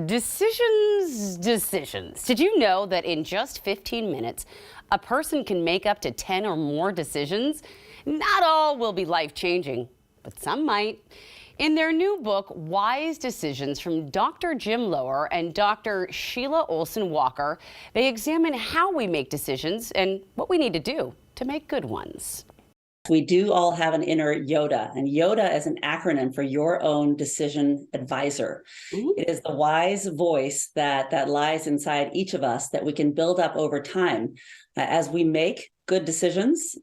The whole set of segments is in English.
Decisions. Did you know that in just 15 minutes, a person can make up to 10 or more decisions? Not all will be life-changing, but some might. In their new book, Wise Decisions, from Dr. Jim Lower and Dr. Sheila Ohlsson Walker, they examine how we make decisions and what we need to do to make good ones. We do all have an inner Yoda, and Yoda is an acronym for your own decision advisor. It is the wise voice that lies inside each of us that we can build up over time. As we make good decisions,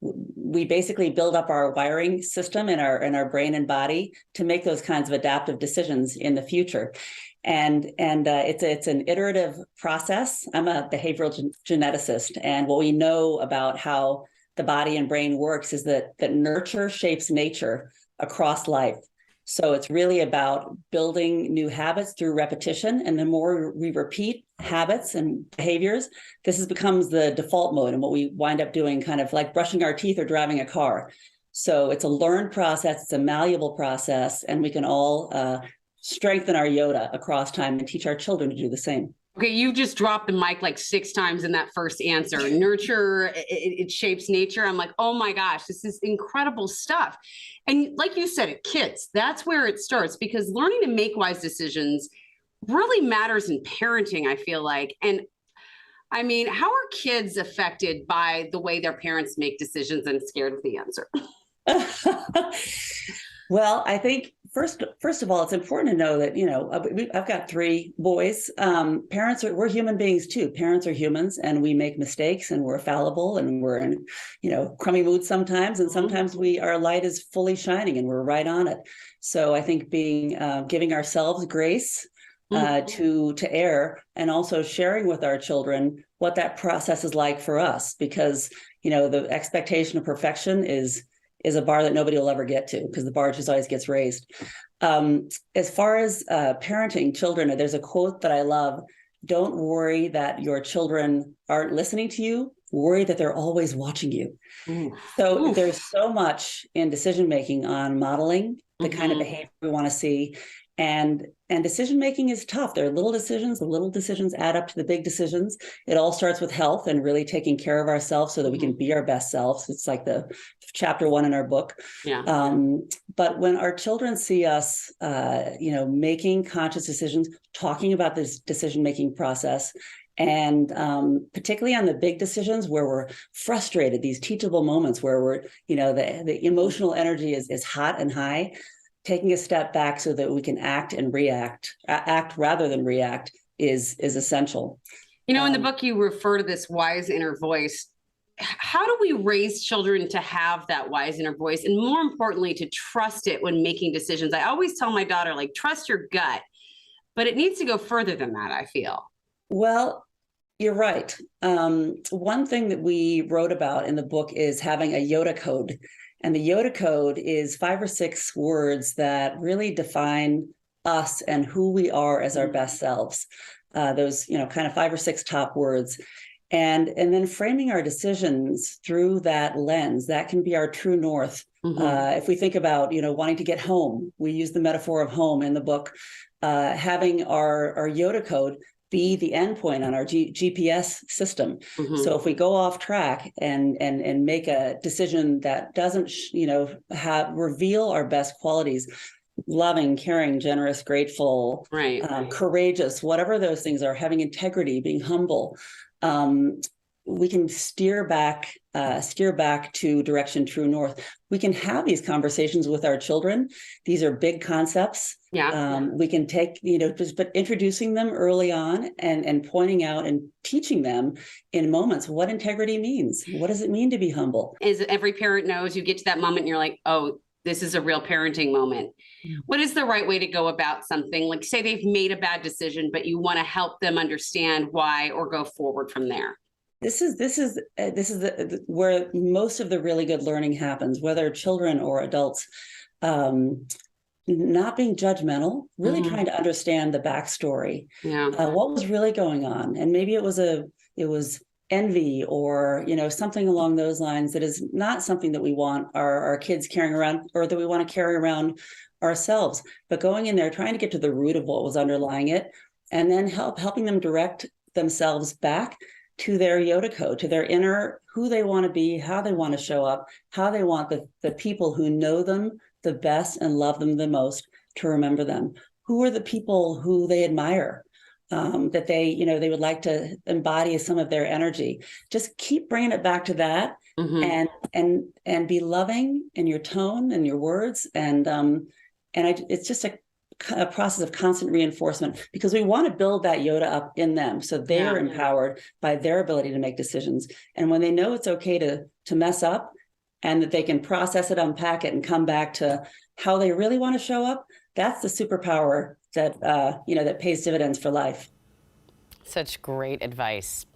we basically build up our wiring system in our brain and body to make those kinds of adaptive decisions in the future. And it's an iterative process. I'm a behavioral geneticist, and what we know about how the body and brain works is that nurture shapes nature across life. So it's really about building new habits through repetition. And the more we repeat habits and behaviors, becomes the default mode and what we wind up doing, kind of like brushing our teeth or driving a car. So it's a learned process, it's a malleable process, and we can all strengthen our Yoda across time and teach our children to do the same. Okay, you just dropped the mic like 6 times in that first answer. Nurture, it shapes nature. I'm like, oh my gosh, this is incredible stuff. And like you said, kids, that's where it starts, because learning to make wise decisions really matters in parenting, I feel like. And I mean, how are kids affected by the way their parents make decisions? I'm scared of the answer. Well, I think first of all, it's important to know that, I've got 3 boys. We're human beings too. Parents are humans, and we make mistakes, and we're fallible, and we're in, crummy moods sometimes. And sometimes our light is fully shining and we're right on it. So I think giving ourselves grace to err, and also sharing with our children what that process is like for us, because, the expectation of perfection is a bar that nobody will ever get to, because the bar just always gets raised. As far as parenting children, there's a quote that I love: don't worry that your children aren't listening to you, worry that they're always watching you. So there's so much in decision-making on modeling the kind of behavior we want to see. And decision-making is tough. There are little decisions. The little decisions add up to the big decisions. It all starts with health and really taking care of ourselves so that we can be our best selves. It's like the chapter 1 in our book. Yeah. But when our children see us, making conscious decisions, talking about this decision-making process, and particularly on the big decisions where we're frustrated, these teachable moments where we're, the emotional energy is hot and high, taking a step back so that we can act rather than react is essential. In the book, you refer to this wise inner voice. How do we raise children to have that wise inner voice, and more importantly, to trust it when making decisions? I always tell my daughter, trust your gut, but it needs to go further than that, I feel. Well, you're right. One thing that we wrote about in the book is having a Yoda Code. And the Yoda Code is 5 or 6 words that really define us and who we are as our best selves. Those, kind of 5 or 6 top words. And then framing our decisions through that lens, that can be our true north. If we think about, wanting to get home, we use the metaphor of home in the book, having our Yoda Code be the endpoint on our GPS system. So if we go off track and make a decision that doesn't, reveal our best qualities, loving, caring, generous, grateful, courageous, whatever those things are, having integrity, being humble, we can steer back to direction true north. We can have these conversations with our children. These are big concepts. We can take, but introducing them early on and pointing out and teaching them in moments what integrity means. What does it mean to be humble? As every parent knows, you get to that moment and you're like, oh, this is a real parenting moment. What is the right way to go about something? Like, say they've made a bad decision, but you want to help them understand why or go forward from there. This is where most of the really good learning happens, whether children or adults. Not being judgmental, really trying to understand the backstory. What was really going on, and maybe it was envy or something along those lines that is not something that we want our kids carrying around, or that we want to carry around ourselves, but going in there, trying to get to the root of what was underlying it, and then helping them direct themselves back to their Yoda code, to their inner, who they want to be, how they want to show up, how they want the people who know them the best and love them the most to remember them. Who are the people who they admire, that they would like to embody as some of their energy. Just keep bringing it back to that, and be loving in your tone and your words, it's just a process of constant reinforcement, because we want to build that Yoda up in them so they are empowered by their ability to make decisions. And when they know it's okay to mess up, and that they can process it, unpack it, and come back to how they really want to show up, that's the superpower that that pays dividends for life. Such great advice.